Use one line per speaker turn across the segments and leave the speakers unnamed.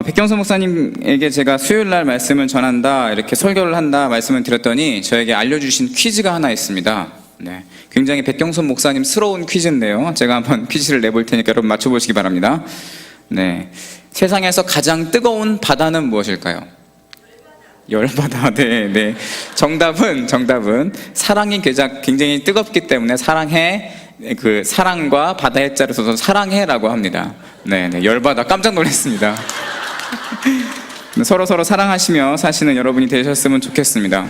백경선 목사님에게 제가 수요일날 말씀을 전한다, 이렇게 설교를 한다 말씀을 드렸더니 저에게 알려주신 퀴즈가 하나 있습니다. 네, 굉장히 백경선 목사님스러운 퀴즈인데요, 제가 한번 퀴즈를 내볼 테니까 여러분 맞춰보시기 바랍니다. 네, 세상에서 가장 뜨거운 바다는 무엇일까요? 열바다. 네. 정답은 사랑이 굉장히 뜨겁기 때문에 사랑해, 그 사랑과 바다 해자를 써서 사랑해라고 합니다. 네, 열바다. 깜짝 놀랐습니다. 서로 사랑하시며 사시는 여러분이 되셨으면 좋겠습니다.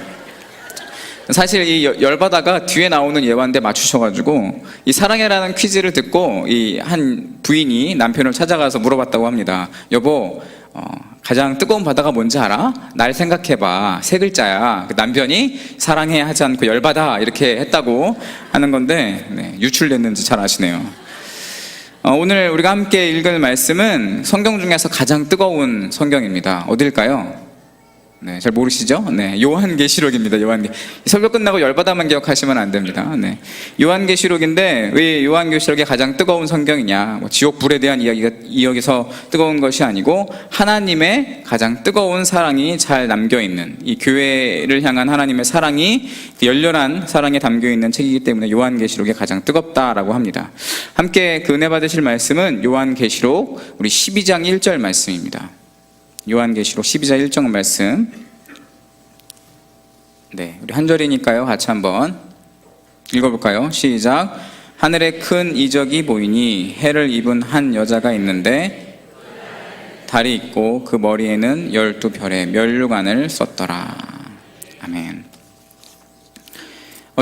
사실 이 열바다가 뒤에 나오는 예화인데 맞추셔가지고 이 사랑해라는 퀴즈를 듣고 이 한 부인이 남편을 찾아가서 물어봤다고 합니다. 여보, 가장 뜨거운 바다가 뭔지 알아? 날 생각해봐. 세 글자야. 남편이 사랑해 하지 않고 열바다 이렇게 했다고 하는 건데, 네, 유출됐는지 잘 아시네요. 오늘 우리가 함께 읽을 말씀은 성경 중에서 가장 뜨거운 성경입니다. 어딜까요? 네, 잘 모르시죠? 네, 요한계시록입니다. 설교 끝나고 열바다만 기억하시면 안 됩니다. 네, 요한계시록인데 왜 요한계시록이 가장 뜨거운 성경이냐? 지옥 불에 대한 이야기에서 뜨거운 것이 아니고 하나님의 가장 뜨거운 사랑이 잘 남겨 있는, 이 교회를 향한 하나님의 사랑이 열렬한 사랑에 담겨 있는 책이기 때문에 요한계시록이 가장 뜨겁다라고 합니다. 함께 그 은혜 받으실 말씀은 요한계시록 우리 12장 1절 말씀입니다. 요한계시록 12장 1절 말씀. 네, 우리 한 절이니까요, 같이 한번 읽어볼까요? 시작. 하늘에 큰 이적이 보이니 해를 입은 한 여자가 있는데 달이 있고 그 머리에는 12별의 면류관을 썼더라. 아멘.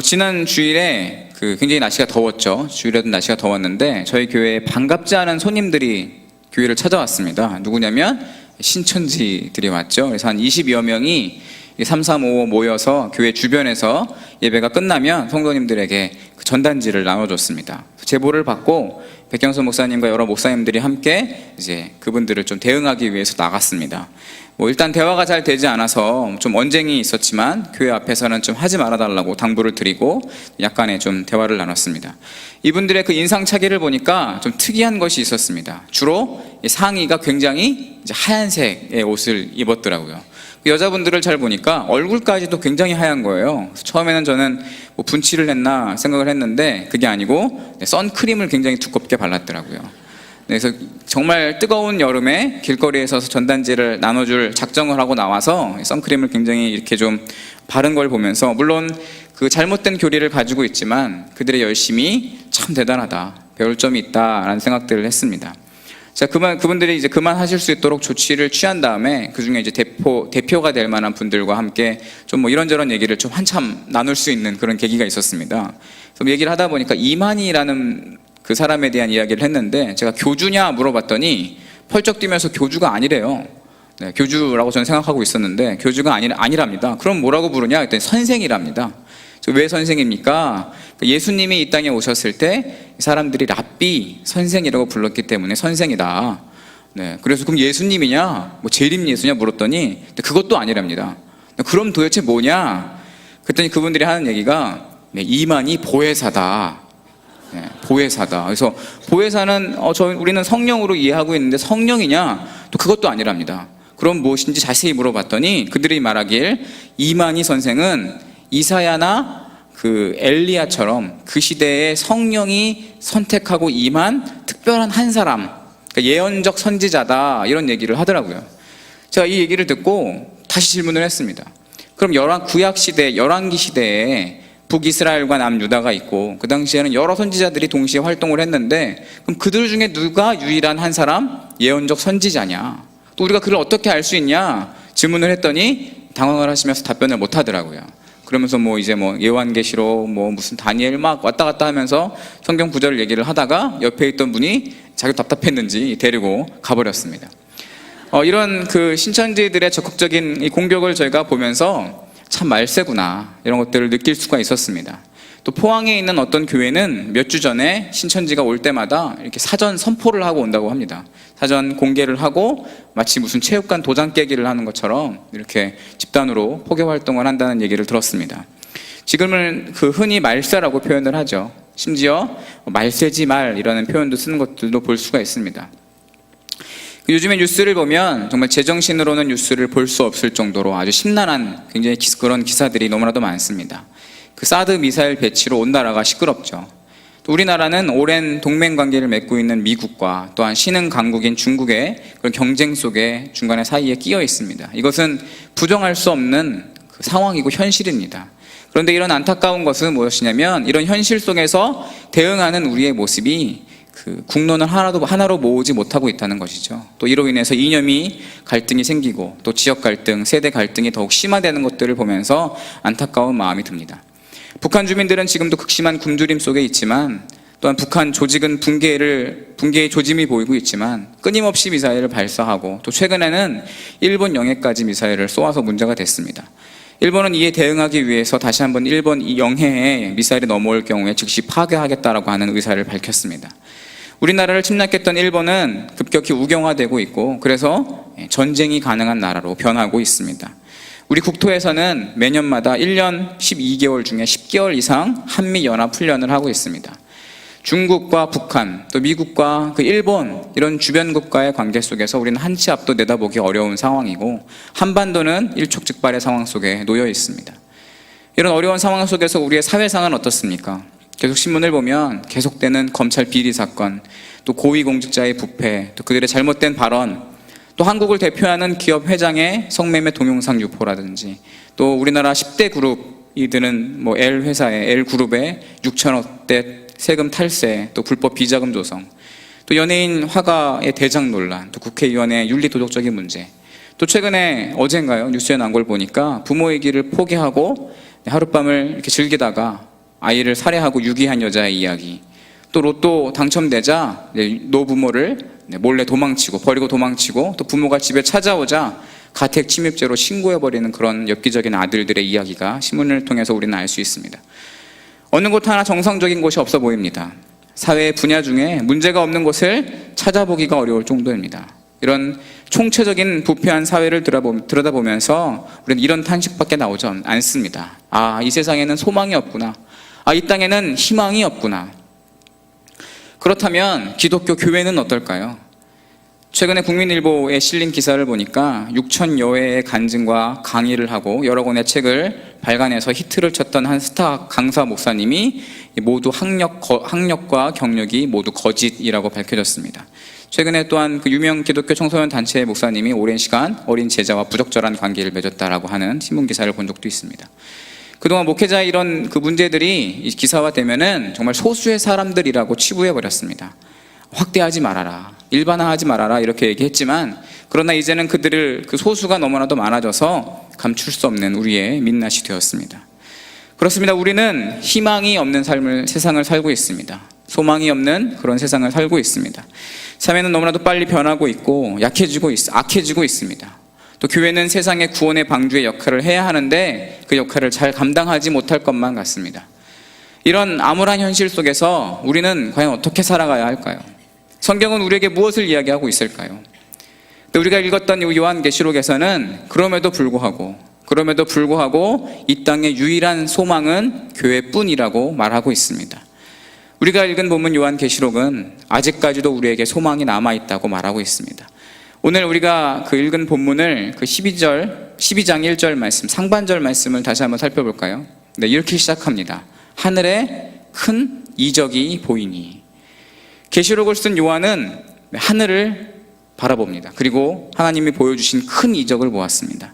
지난 주일에 굉장히 날씨가 더웠죠. 주일에도 날씨가 더웠는데 저희 교회에 반갑지 않은 손님들이 교회를 찾아왔습니다. 누구냐면 신천지들이 왔죠. 그래서 한 20여 명이 335 모여서 교회 주변에서 예배가 끝나면 성도님들에게 전단지를 나눠줬습니다. 제보를 받고 백경선 목사님과 여러 목사님들이 함께 이제 그분들을 좀 대응하기 위해서 나갔습니다. 일단 대화가 잘 되지 않아서 좀 언쟁이 있었지만 교회 앞에서는 좀 하지 말아달라고 당부를 드리고 약간의 좀 대화를 나눴습니다. 이분들의 그 인상차기를 보니까 좀 특이한 것이 있었습니다. 주로 상의가 굉장히 이제 하얀색의 옷을 입었더라고요. 여자분들을 잘 보니까 얼굴까지도 굉장히 하얀 거예요. 처음에는 저는 분칠을 했나 생각을 했는데 그게 아니고 선크림을 굉장히 두껍게 발랐더라고요. 그래서 정말 뜨거운 여름에 길거리에서 전단지를 나눠줄 작정을 하고 나와서 선크림을 굉장히 이렇게 좀 바른 걸 보면서, 물론 그 잘못된 교리를 가지고 있지만 그들의 열심이 참 대단하다, 배울 점이 있다라는 생각들을 했습니다. 자, 그분들이 이제 그만하실 수 있도록 조치를 취한 다음에 그 중에 이제 대표가 될 만한 분들과 함께 좀 이런저런 얘기를 좀 한참 나눌 수 있는 그런 계기가 있었습니다. 그래서 얘기를 하다 보니까 이만희라는 그 사람에 대한 이야기를 했는데, 제가 교주냐 물어봤더니 펄쩍 뛰면서 교주가 아니래요. 네, 교주라고 저는 생각하고 있었는데 교주가 아니랍니다. 그럼 뭐라고 부르냐 했더니 선생이랍니다. 왜 선생입니까? 예수님이 이 땅에 오셨을 때 사람들이 랍비, 선생이라고 불렀기 때문에 선생이다. 네, 그래서 그럼 예수님이냐, 재림 예수냐 물었더니 그것도 아니랍니다. 그럼 도대체 뭐냐? 그랬더니 그분들이 하는 얘기가 이만희 보혜사다. 네, 보혜사다. 그래서 보혜사는 우리는 성령으로 이해하고 있는데 성령이냐? 또 그것도 아니랍니다. 그럼 무엇인지 자세히 물어봤더니 그들이 말하길 이만희 선생은 이사야나 그 엘리야처럼 그 시대에 성령이 선택하고 임한 특별한 한 사람, 그러니까 예언적 선지자다, 이런 얘기를 하더라고요. 제가 이 얘기를 듣고 다시 질문을 했습니다. 그럼 구약 시대, 열왕기 시대에 북이스라엘과 남유다가 있고 그 당시에는 여러 선지자들이 동시에 활동을 했는데 그럼 그들 중에 누가 유일한 한 사람 예언적 선지자냐? 또 우리가 그를 어떻게 알 수 있냐? 질문을 했더니 당황을 하시면서 답변을 못 하더라고요. 그러면서 요한계시록 무슨 다니엘 막 왔다 갔다 하면서 성경 구절을 얘기를 하다가 옆에 있던 분이 자기 답답했는지 데리고 가버렸습니다. 이런 그 신천지들의 적극적인 이 공격을 저희가 보면서 참 말세구나, 이런 것들을 느낄 수가 있었습니다. 또 포항에 있는 어떤 교회는 몇 주 전에 신천지가 올 때마다 이렇게 사전 선포를 하고 온다고 합니다. 사전 공개를 하고 마치 무슨 체육관 도장 깨기를 하는 것처럼 이렇게 집단으로 포교 활동을 한다는 얘기를 들었습니다. 지금은 흔히 말세라고 표현을 하죠. 심지어 말세지 말 이라는 표현도 쓰는 것들도 볼 수가 있습니다. 요즘에 뉴스를 보면 정말 제정신으로는 뉴스를 볼 수 없을 정도로 아주 심란한 굉장히 그런 기사들이 너무나도 많습니다. 그 사드 미사일 배치로 온 나라가 시끄럽죠. 또 우리나라는 오랜 동맹 관계를 맺고 있는 미국과 또한 신흥 강국인 중국의 그런 경쟁 속에 중간에 사이에 끼어 있습니다. 이것은 부정할 수 없는 그 상황이고 현실입니다. 그런데 이런 안타까운 것은 무엇이냐면 이런 현실 속에서 대응하는 우리의 모습이 그 국론을 하나로 모으지 못하고 있다는 것이죠. 또 이로 인해서 이념이 갈등이 생기고 또 지역 갈등, 세대 갈등이 더욱 심화되는 것들을 보면서 안타까운 마음이 듭니다. 북한 주민들은 지금도 극심한 굶주림 속에 있지만 또한 북한 조직은 붕괴의 조짐이 보이고 있지만 끊임없이 미사일을 발사하고 또 최근에는 일본 영해까지 미사일을 쏘아서 문제가 됐습니다. 일본은 이에 대응하기 위해서 다시 한번 일본 영해에 미사일이 넘어올 경우에 즉시 파괴하겠다라고 하는 의사를 밝혔습니다. 우리나라를 침략했던 일본은 급격히 우경화되고 있고 그래서 전쟁이 가능한 나라로 변하고 있습니다. 우리 국토에서는 매년마다 1년 12개월 중에 10개월 이상 한미연합훈련을 하고 있습니다. 중국과 북한, 또 미국과 그 일본 이런 주변 국가의 관계 속에서 우리는 한 치 앞도 내다보기 어려운 상황이고 한반도는 일촉즉발의 상황 속에 놓여 있습니다. 이런 어려운 상황 속에서 우리의 사회상은 어떻습니까? 계속 신문을 보면 계속되는 검찰 비리 사건, 또 고위공직자의 부패, 또 그들의 잘못된 발언, 또 한국을 대표하는 기업 회장의 성매매 동영상 유포라든지 또 우리나라 10대 그룹이 드는 L그룹의 6천억대 세금 탈세, 또 불법 비자금 조성, 또 연예인 화가의 대장 논란, 또 국회의원의 윤리도덕적인 문제, 또 최근에 어젠가요 뉴스에 난 걸 보니까 부모의 길을 포기하고 하룻밤을 이렇게 즐기다가 아이를 살해하고 유기한 여자의 이야기, 또 로또 당첨되자 노부모를 몰래 버리고 도망치고 또 부모가 집에 찾아오자 가택 침입죄로 신고해버리는 그런 엽기적인 아들들의 이야기가 신문을 통해서 우리는 알 수 있습니다. 어느 곳 하나 정상적인 곳이 없어 보입니다. 사회 분야 중에 문제가 없는 곳을 찾아보기가 어려울 정도입니다. 이런 총체적인 부패한 사회를 들여다보면서 우리는 이런 탄식밖에 나오지 않습니다. 이 세상에는 소망이 없구나. 이 땅에는 희망이 없구나. 그렇다면 기독교 교회는 어떨까요? 최근에 국민일보에 실린 기사를 보니까 6천여 회의 간증과 강의를 하고 여러 권의 책을 발간해서 히트를 쳤던 한 스타 강사 목사님이 모두 학력과 경력이 모두 거짓이라고 밝혀졌습니다. 최근에 또한 그 유명 기독교 청소년 단체의 목사님이 오랜 시간 어린 제자와 부적절한 관계를 맺었다라고 하는 신문 기사를 본 적도 있습니다. 그동안 목회자의 이런 그 문제들이 기사화되면은 정말 소수의 사람들이라고 치부해버렸습니다. 확대하지 말아라, 일반화하지 말아라 이렇게 얘기했지만 그러나 이제는 그 소수가 너무나도 많아져서 감출 수 없는 우리의 민낯이 되었습니다. 그렇습니다. 우리는 희망이 없는 세상을 살고 있습니다. 소망이 없는 그런 세상을 살고 있습니다. 사회는 너무나도 빨리 변하고 있고 악해지고 있습니다. 또 교회는 세상의 구원의 방주의 역할을 해야 하는데 그 역할을 잘 감당하지 못할 것만 같습니다. 이런 암울한 현실 속에서 우리는 과연 어떻게 살아가야 할까요? 성경은 우리에게 무엇을 이야기하고 있을까요? 우리가 읽었던 요한계시록에서는 그럼에도 불구하고 이 땅의 유일한 소망은 교회뿐이라고 말하고 있습니다. 우리가 읽은 본문 요한계시록은 아직까지도 우리에게 소망이 남아있다고 말하고 있습니다. 오늘 우리가 그 읽은 본문을 그 12장 1절 말씀, 상반절 말씀을 다시 한번 살펴볼까요? 네, 이렇게 시작합니다. 하늘에 큰 이적이 보이니. 계시록을 쓴 요한은 하늘을 바라봅니다. 그리고 하나님이 보여주신 큰 이적을 보았습니다.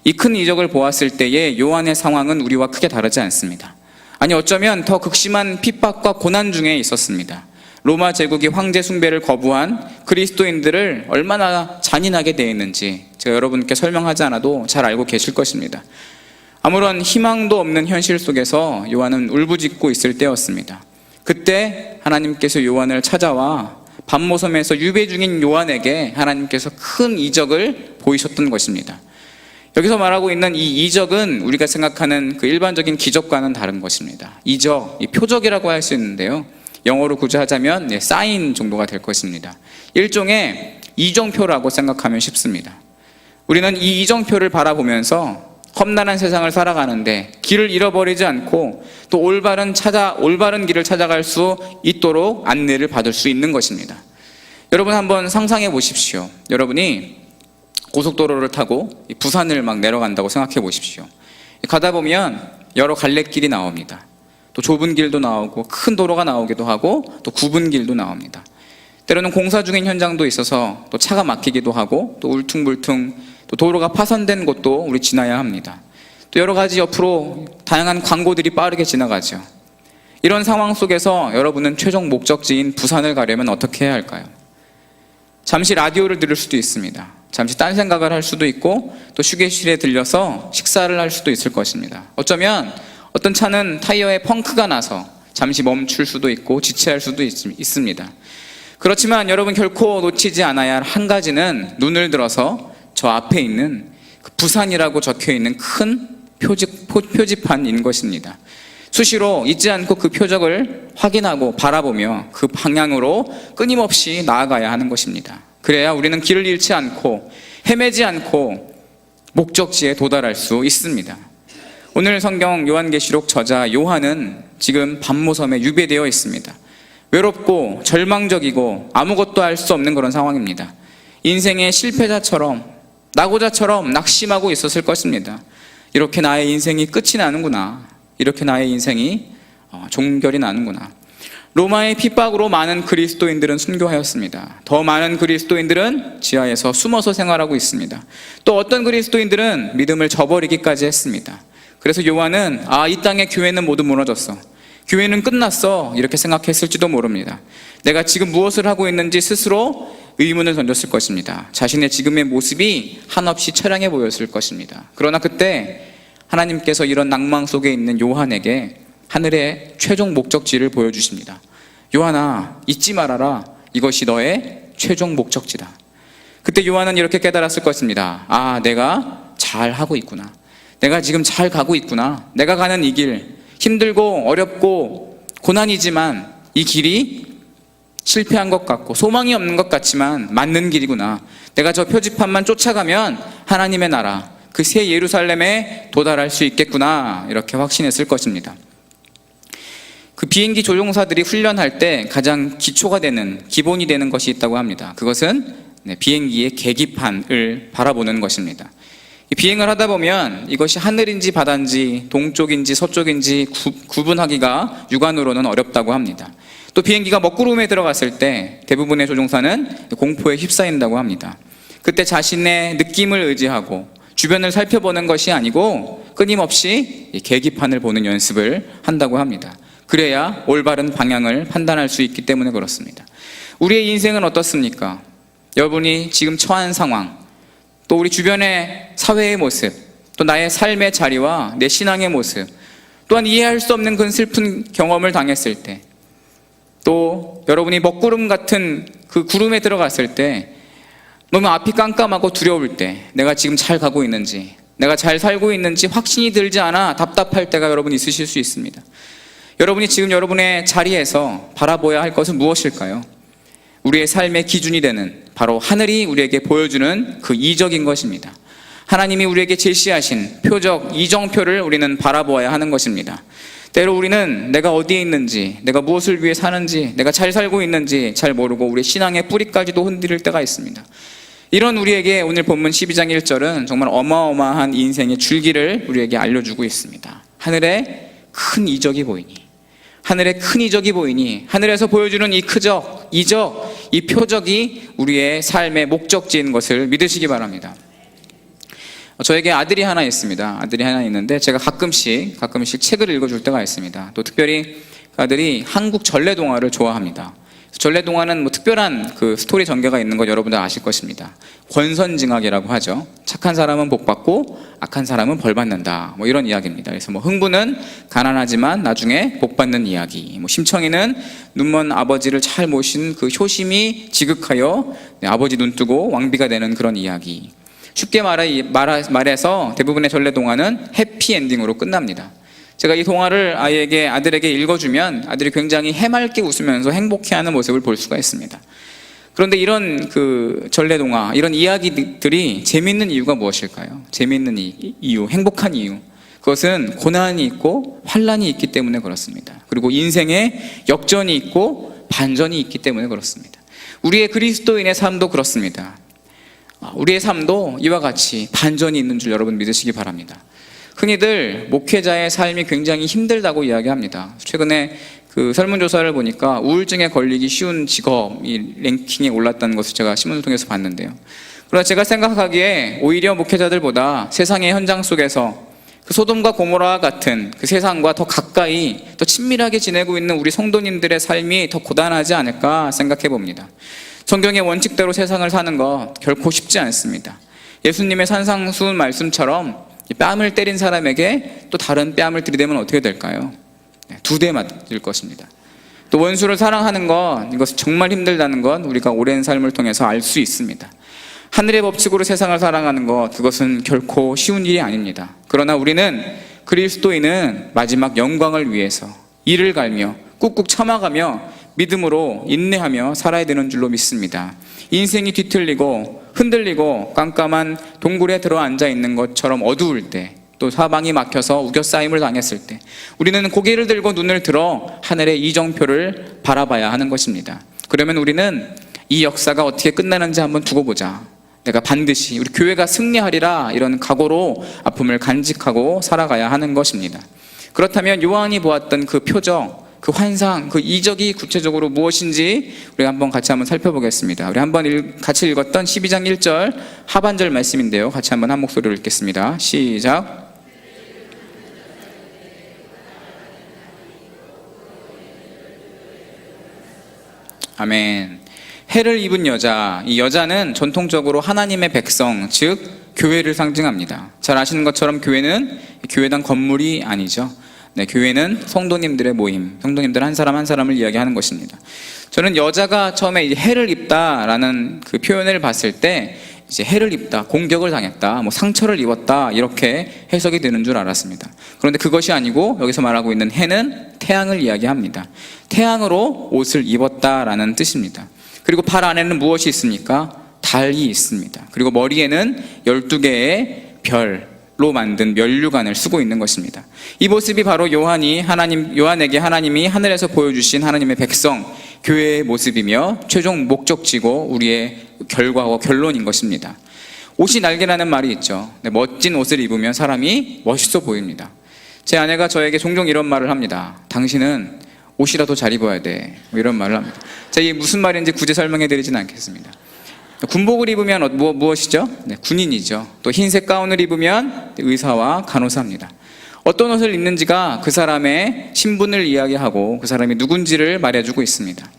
이 큰 이적을 보았을 때의 요한의 상황은 우리와 크게 다르지 않습니다. 아니 어쩌면 더 극심한 핍박과 고난 중에 있었습니다. 로마 제국이 황제 숭배를 거부한 그리스도인들을 얼마나 잔인하게 대했는지 제가 여러분께 설명하지 않아도 잘 알고 계실 것입니다. 아무런 희망도 없는 현실 속에서 요한은 울부짖고 있을 때였습니다. 그때 하나님께서 요한을 찾아와 밤모섬에서 유배 중인 요한에게 하나님께서 큰 이적을 보이셨던 것입니다. 여기서 말하고 있는 이 이적은 우리가 생각하는 그 일반적인 기적과는 다른 것입니다. 이적, 이 표적이라고 할 수 있는데요, 영어로 구조하자면 사인 정도가 될 것입니다. 일종의 이정표라고 생각하면 쉽습니다. 우리는 이 이정표를 바라보면서 험난한 세상을 살아가는데 길을 잃어버리지 않고 또 올바른 길을 찾아갈 수 있도록 안내를 받을 수 있는 것입니다. 여러분 한번 상상해 보십시오. 여러분이 고속도로를 타고 부산을 막 내려간다고 생각해 보십시오. 가다 보면 여러 갈래길이 나옵니다. 또 좁은 길도 나오고 큰 도로가 나오기도 하고 또 굽은 길도 나옵니다. 때로는 공사 중인 현장도 있어서 또 차가 막히기도 하고 또 울퉁불퉁 또 도로가 파손된 곳도 우리 지나야 합니다. 또 여러 가지 옆으로 다양한 광고들이 빠르게 지나가죠. 이런 상황 속에서 여러분은 최종 목적지인 부산을 가려면 어떻게 해야 할까요? 잠시 라디오를 들을 수도 있습니다. 잠시 딴 생각을 할 수도 있고 또 휴게실에 들려서 식사를 할 수도 있을 것입니다. 어쩌면 어떤 차는 타이어에 펑크가 나서 잠시 멈출 수도 있고 지체할 수도 있습니다. 그렇지만 여러분 결코 놓치지 않아야 할 한 가지는 눈을 들어서 저 앞에 있는 그 부산이라고 적혀있는 큰 표지판인 것입니다. 수시로 잊지 않고 그 표적을 확인하고 바라보며 그 방향으로 끊임없이 나아가야 하는 것입니다. 그래야 우리는 길을 잃지 않고 헤매지 않고 목적지에 도달할 수 있습니다. 오늘 성경 요한계시록 저자 요한은 지금 밤모섬에 유배되어 있습니다. 외롭고 절망적이고 아무것도 할 수 없는 그런 상황입니다. 인생의 실패자처럼 낙오자처럼 낙심하고 있었을 것입니다. 이렇게 나의 인생이 끝이 나는구나. 이렇게 나의 인생이 종결이 나는구나. 로마의 핍박으로 많은 그리스도인들은 순교하였습니다. 더 많은 그리스도인들은 지하에서 숨어서 생활하고 있습니다. 또 어떤 그리스도인들은 믿음을 저버리기까지 했습니다. 그래서 요한은 이 땅의 교회는 모두 무너졌어. 교회는 끝났어. 이렇게 생각했을지도 모릅니다. 내가 지금 무엇을 하고 있는지 스스로 의문을 던졌을 것입니다. 자신의 지금의 모습이 한없이 처량해 보였을 것입니다. 그러나 그때 하나님께서 이런 낭망 속에 있는 요한에게 하늘의 최종 목적지를 보여주십니다. 요한아, 잊지 말아라. 이것이 너의 최종 목적지다. 그때 요한은 이렇게 깨달았을 것입니다. 내가 잘 하고 있구나. 내가 지금 잘 가고 있구나. 내가 가는 이 길, 힘들고 어렵고 고난이지만 이 길이 실패한 것 같고 소망이 없는 것 같지만 맞는 길이구나. 내가 저 표지판만 쫓아가면 하나님의 나라, 그 새 예루살렘에 도달할 수 있겠구나. 이렇게 확신했을 것입니다. 그 비행기 조종사들이 훈련할 때 가장 기초가 되는, 기본이 되는 것이 있다고 합니다. 그것은 비행기의 계기판을 바라보는 것입니다. 비행을 하다 보면 이것이 하늘인지 바다인지 동쪽인지 서쪽인지 구분하기가 육안으로는 어렵다고 합니다. 또 비행기가 먹구름에 들어갔을 때 대부분의 조종사는 공포에 휩싸인다고 합니다. 그때 자신의 느낌을 의지하고 주변을 살펴보는 것이 아니고 끊임없이 계기판을 보는 연습을 한다고 합니다. 그래야 올바른 방향을 판단할 수 있기 때문에 그렇습니다. 우리의 인생은 어떻습니까? 여러분이 지금 처한 상황, 또 우리 주변의 사회의 모습, 또 나의 삶의 자리와 내 신앙의 모습, 또한 이해할 수 없는 그 슬픈 경험을 당했을 때, 또 여러분이 먹구름 같은 그 구름에 들어갔을 때 너무 앞이 깜깜하고 두려울 때 내가 지금 잘 가고 있는지, 내가 잘 살고 있는지 확신이 들지 않아 답답할 때가 여러분 있으실 수 있습니다. 여러분이 지금 여러분의 자리에서 바라봐야 할 것은 무엇일까요? 우리의 삶의 기준이 되는 바로 하늘이 우리에게 보여주는 그 이적인 것입니다. 하나님이 우리에게 제시하신 표적, 이정표를 우리는 바라보아야 하는 것입니다. 때로 우리는 내가 어디에 있는지, 내가 무엇을 위해 사는지, 내가 잘 살고 있는지 잘 모르고 우리 신앙의 뿌리까지도 흔들릴 때가 있습니다. 이런 우리에게 오늘 본문 12장 1절은 정말 어마어마한 인생의 줄기를 우리에게 알려주고 있습니다. 하늘에 큰 이적이 보이니, 하늘에 큰 이적이 보이니, 하늘에서 보여주는 이 이적, 이 표적이 우리의 삶의 목적지인 것을 믿으시기 바랍니다. 저에게 아들이 하나 있습니다. 아들이 하나 있는데 제가 가끔씩 책을 읽어줄 때가 있습니다. 또 특별히 그 아들이 한국 전래동화를 좋아합니다. 전래동화는 특별한 그 스토리 전개가 있는 거 여러분들 아실 것입니다. 권선징악이라고 하죠. 착한 사람은 복 받고 악한 사람은 벌 받는다. 이런 이야기입니다. 그래서 흥부는 가난하지만 나중에 복 받는 이야기. 심청이는 눈먼 아버지를 잘 모신 그 효심이 지극하여 아버지 눈 뜨고 왕비가 되는 그런 이야기. 쉽게 말해서 대부분의 전래동화는 해피엔딩으로 끝납니다. 제가 이 동화를 아들에게 읽어주면 아들이 굉장히 해맑게 웃으면서 행복해하는 모습을 볼 수가 있습니다. 그런데 이런 그 전래동화, 이런 이야기들이 재밌는 이유가 무엇일까요? 재밌는 이유, 행복한 이유. 그것은 고난이 있고 환난이 있기 때문에 그렇습니다. 그리고 인생에 역전이 있고 반전이 있기 때문에 그렇습니다. 우리의 그리스도인의 삶도 그렇습니다. 우리의 삶도 이와 같이 반전이 있는 줄 여러분 믿으시기 바랍니다. 흔히들 목회자의 삶이 굉장히 힘들다고 이야기합니다. 최근에 그 설문조사를 보니까 우울증에 걸리기 쉬운 직업이 랭킹에 올랐다는 것을 제가 신문을 통해서 봤는데요. 그러나 제가 생각하기에 오히려 목회자들보다 세상의 현장 속에서 그 소돔과 고모라 같은 그 세상과 더 가까이 더 친밀하게 지내고 있는 우리 성도님들의 삶이 더 고단하지 않을까 생각해 봅니다. 성경의 원칙대로 세상을 사는 것 결코 쉽지 않습니다. 예수님의 산상수훈 말씀처럼 뺨을 때린 사람에게 또 다른 뺨을 들이대면 어떻게 될까요? 두 대 맞을 것입니다. 또 원수를 사랑하는 것, 이것은 정말 힘들다는 것 우리가 오랜 삶을 통해서 알 수 있습니다. 하늘의 법칙으로 세상을 사랑하는 것, 그것은 결코 쉬운 일이 아닙니다. 그러나 우리는 그리스도인은 마지막 영광을 위해서 이를 갈며 꾹꾹 참아가며 믿음으로 인내하며 살아야 되는 줄로 믿습니다. 인생이 뒤틀리고 흔들리고 깜깜한 동굴에 들어앉아 있는 것처럼 어두울 때, 또 사방이 막혀서 우겨싸임을 당했을 때 우리는 고개를 들고 눈을 들어 하늘의 이정표를 바라봐야 하는 것입니다. 그러면 우리는 이 역사가 어떻게 끝나는지 한번 두고 보자, 내가 반드시 우리 교회가 승리하리라, 이런 각오로 아픔을 간직하고 살아가야 하는 것입니다. 그렇다면 요한이 보았던 그 표적, 그 환상, 그 이적이 구체적으로 무엇인지 우리가 한번 같이 한번 살펴보겠습니다. 우리 한번 같이 읽었던 12장 1절 하반절 말씀인데요, 같이 한번 한 목소리로 읽겠습니다. 시작. 아멘. 해를 입은 여자, 이 여자는 전통적으로 하나님의 백성, 즉 교회를 상징합니다. 잘 아시는 것처럼 교회는 교회당 건물이 아니죠. 네, 교회는 성도님들의 모임, 성도님들 한 사람 한 사람을 이야기하는 것입니다. 저는 여자가 처음에 이제 해를 입다라는 그 표현을 봤을 때 이제 해를 입다, 공격을 당했다, 뭐 상처를 입었다, 이렇게 해석이 되는 줄 알았습니다. 그런데 그것이 아니고 여기서 말하고 있는 해는 태양을 이야기합니다. 태양으로 옷을 입었다라는 뜻입니다. 그리고 발 안에는 무엇이 있습니까? 달이 있습니다. 그리고 머리에는 12개의 별로 만든 면류관을 쓰고 있는 것입니다. 이 모습이 바로 요한에게 하나님이 하늘에서 보여주신 하나님의 백성, 교회의 모습이며 최종 목적지고 우리의 결과와 결론인 것입니다. 옷이 날개라는 말이 있죠. 멋진 옷을 입으면 사람이 멋있어 보입니다. 제 아내가 저에게 종종 이런 말을 합니다. 당신은 옷이라도 잘 입어야 돼, 이런 말을 합니다. 제가 이게 무슨 말인지 굳이 설명해 드리진 않겠습니다. 군복을 입으면 무엇이죠? 네, 군인이죠. 또 흰색 가운을 입으면 의사와 간호사입니다. 어떤 옷을 입는지가 그 사람의 신분을 이야기하고 그 사람이 누군지를 말해주고 있습니다.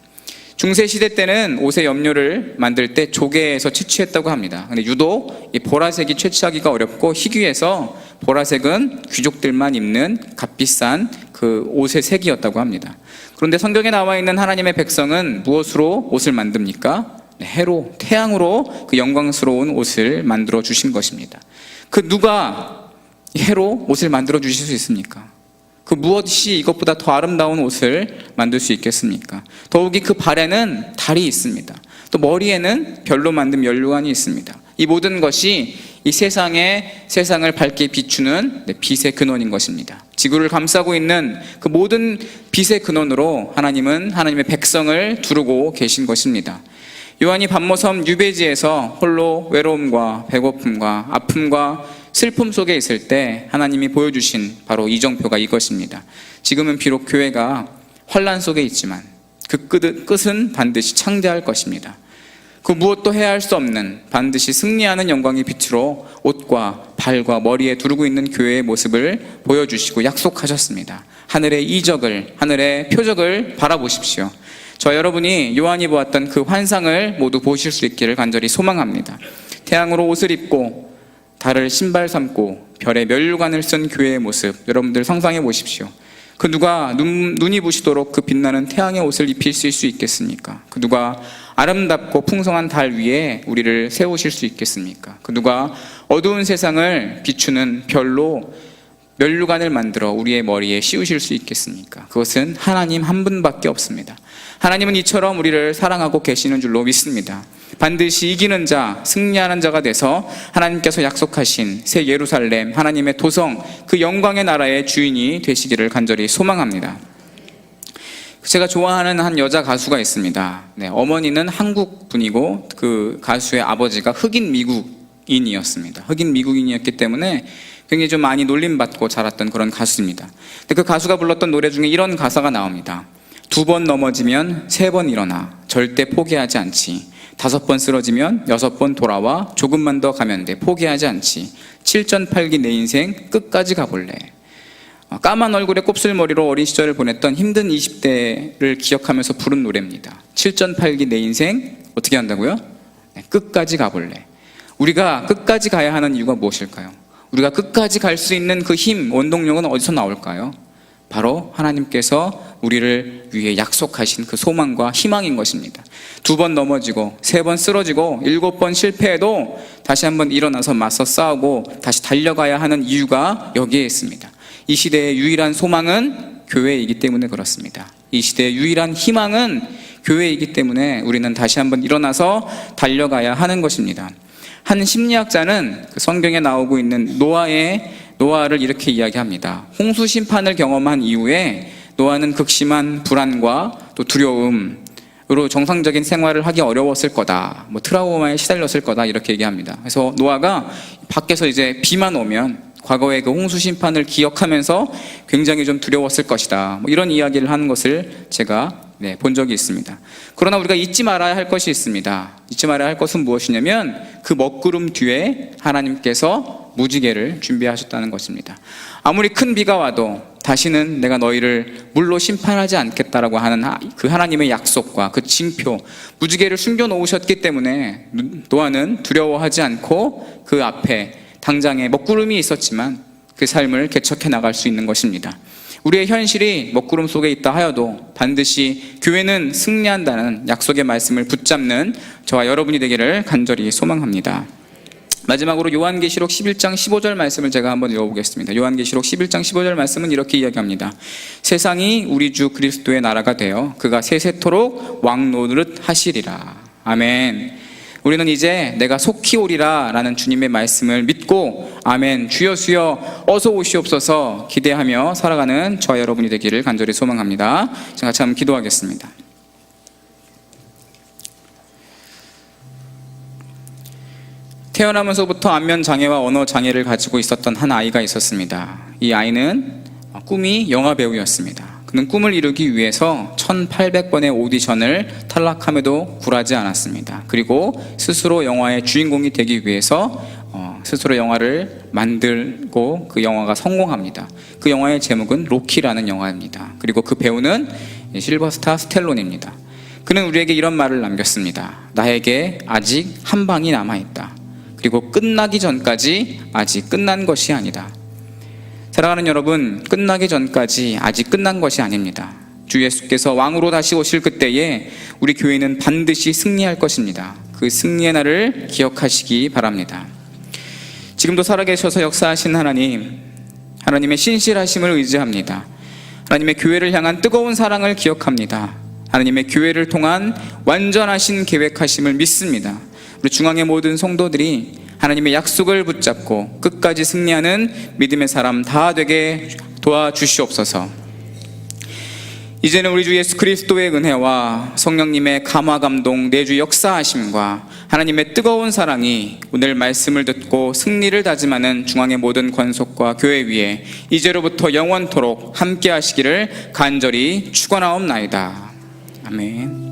중세시대 때는 옷의 염료를 만들 때 조개에서 채취했다고 합니다. 근데 유독 이 보라색이 채취하기가 어렵고 희귀해서 보라색은 귀족들만 입는 값비싼 그 옷의 색이었다고 합니다. 그런데 성경에 나와 있는 하나님의 백성은 무엇으로 옷을 만듭니까? 해로, 태양으로 그 영광스러운 옷을 만들어 주신 것입니다. 그 누가 해로 옷을 만들어 주실 수 있습니까? 그 무엇이 이것보다 더 아름다운 옷을 만들 수 있겠습니까? 더욱이 그 발에는 달이 있습니다. 또 머리에는 별로 만든 면류관이 있습니다. 이 모든 것이 이 세상을 밝게 비추는 빛의 근원인 것입니다. 지구를 감싸고 있는 그 모든 빛의 근원으로 하나님은 하나님의 백성을 두르고 계신 것입니다. 요한이 밤모섬 유배지에서 홀로 외로움과 배고픔과 아픔과 슬픔 속에 있을 때 하나님이 보여주신 바로 이정표가 이것입니다. 지금은 비록 교회가 환난 속에 있지만 그 끝은 반드시 창대할 것입니다. 그 무엇도 해할 수 없는 반드시 승리하는 영광의 빛으로 옷과 발과 머리에 두르고 있는 교회의 모습을 보여주시고 약속하셨습니다. 하늘의 이적을, 하늘의 표적을 바라보십시오. 저 여러분이 요한이 보았던 그 환상을 모두 보실 수 있기를 간절히 소망합니다. 태양으로 옷을 입고 달을 신발 삼고 별의 면류관을 쓴 교회의 모습, 여러분들 상상해 보십시오. 그 누가 눈이 부시도록 그 빛나는 태양의 옷을 입히실 수 있겠습니까? 그 누가 아름답고 풍성한 달 위에 우리를 세우실 수 있겠습니까? 그 누가 어두운 세상을 비추는 별로 면류관을 만들어 우리의 머리에 씌우실 수 있겠습니까? 그것은 하나님 한 분밖에 없습니다. 하나님은 이처럼 우리를 사랑하고 계시는 줄로 믿습니다. 반드시 이기는 자, 승리하는 자가 돼서 하나님께서 약속하신 새 예루살렘, 하나님의 도성, 그 영광의 나라의 주인이 되시기를 간절히 소망합니다. 제가 좋아하는 한 여자 가수가 있습니다. 네, 어머니는 한국 분이고 그 가수의 아버지가 흑인 미국인이었습니다. 흑인 미국인이었기 때문에 굉장히 좀 많이 놀림받고 자랐던 그런 가수입니다. 근데 그 가수가 불렀던 노래 중에 이런 가사가 나옵니다. 2번 넘어지면 3번 일어나 절대 포기하지 않지. 5번 쓰러지면 6번 돌아와 조금만 더 가면 돼. 포기하지 않지. 7전8기 내 인생 끝까지 가볼래. 까만 얼굴에 곱슬머리로 어린 시절을 보냈던 힘든 20대를 기억하면서 부른 노래입니다. 7전8기 내 인생 어떻게 한다고요? 네, 끝까지 가볼래. 우리가 끝까지 가야 하는 이유가 무엇일까요? 우리가 끝까지 갈 수 있는 그 힘, 원동력은 어디서 나올까요? 바로 하나님께서 우리를 위해 약속하신 그 소망과 희망인 것입니다. 2번 넘어지고 3번 쓰러지고 7번 실패해도 다시 한번 일어나서 맞서 싸우고 다시 달려가야 하는 이유가 여기에 있습니다. 이 시대의 유일한 소망은 교회이기 때문에 그렇습니다. 이 시대의 유일한 희망은 교회이기 때문에 우리는 다시 한번 일어나서 달려가야 하는 것입니다. 한 심리학자는 그 성경에 나오고 있는 노아를 이렇게 이야기합니다. 홍수 심판을 경험한 이후에 노아는 극심한 불안과 또 두려움으로 정상적인 생활을 하기 어려웠을 거다. 트라우마에 시달렸을 거다. 이렇게 얘기합니다. 그래서 노아가 밖에서 이제 비만 오면 과거의 그 홍수 심판을 기억하면서 굉장히 좀 두려웠을 것이다. 이런 이야기를 하는 것을 제가 본 적이 있습니다. 그러나 우리가 잊지 말아야 할 것이 있습니다. 잊지 말아야 할 것은 무엇이냐면 그 먹구름 뒤에 하나님께서 무지개를 준비하셨다는 것입니다. 아무리 큰 비가 와도 다시는 내가 너희를 물로 심판하지 않겠다라고 하는 그 하나님의 약속과 그 징표, 무지개를 숨겨놓으셨기 때문에 노아는 두려워하지 않고 그 앞에 당장에 먹구름이 있었지만 그 삶을 개척해 나갈 수 있는 것입니다. 우리의 현실이 먹구름 속에 있다 하여도 반드시 교회는 승리한다는 약속의 말씀을 붙잡는 저와 여러분이 되기를 간절히 소망합니다. 마지막으로 요한계시록 11장 15절 말씀을 제가 한번 읽어보겠습니다. 요한계시록 11장 15절 말씀은 이렇게 이야기합니다. 세상이 우리 주 그리스도의 나라가 되어 그가 세세토록 왕노릇 하시리라. 아멘. 우리는 이제 내가 속히 오리라 라는 주님의 말씀을 믿고 아멘 주여 주여 어서 오시옵소서 기대하며 살아가는 저와 여러분이 되기를 간절히 소망합니다. 자, 같이 한번 기도하겠습니다. 태어나면서부터 안면 장애와 언어 장애를 가지고 있었던 한 아이가 있었습니다. 이 아이는 꿈이 영화 배우였습니다. 그는 꿈을 이루기 위해서 1800번의 오디션을 탈락함에도 굴하지 않았습니다. 그리고 스스로 영화의 주인공이 되기 위해서 스스로 영화를 만들고 그 영화가 성공합니다. 그 영화의 제목은 로키라는 영화입니다. 그리고 그 배우는 실버스타 스텔론입니다. 그는 우리에게 이런 말을 남겼습니다. 나에게 아직 한 방이 남아있다. 그리고 끝나기 전까지 아직 끝난 것이 아니다. 사랑하는 여러분, 끝나기 전까지 아직 끝난 것이 아닙니다. 주 예수께서 왕으로 다시 오실 그때에 우리 교회는 반드시 승리할 것입니다. 그 승리의 날을 기억하시기 바랍니다. 지금도 살아계셔서 역사하신 하나님의 신실하심을 의지합니다. 하나님의 교회를 향한 뜨거운 사랑을 기억합니다. 하나님의 교회를 통한 완전하신 계획하심을 믿습니다. 우리 중앙의 모든 성도들이 하나님의 약속을 붙잡고 끝까지 승리하는 믿음의 사람 다 되게 도와주시옵소서. 이제는 우리 주 예수 그리스도의 은혜와 성령님의 감화 감동 내주 역사하심과 하나님의 뜨거운 사랑이 오늘 말씀을 듣고 승리를 다짐하는 중앙의 모든 권속과 교회 위에 이제로부터 영원토록 함께 하시기를 간절히 축원하옵나이다. 아멘.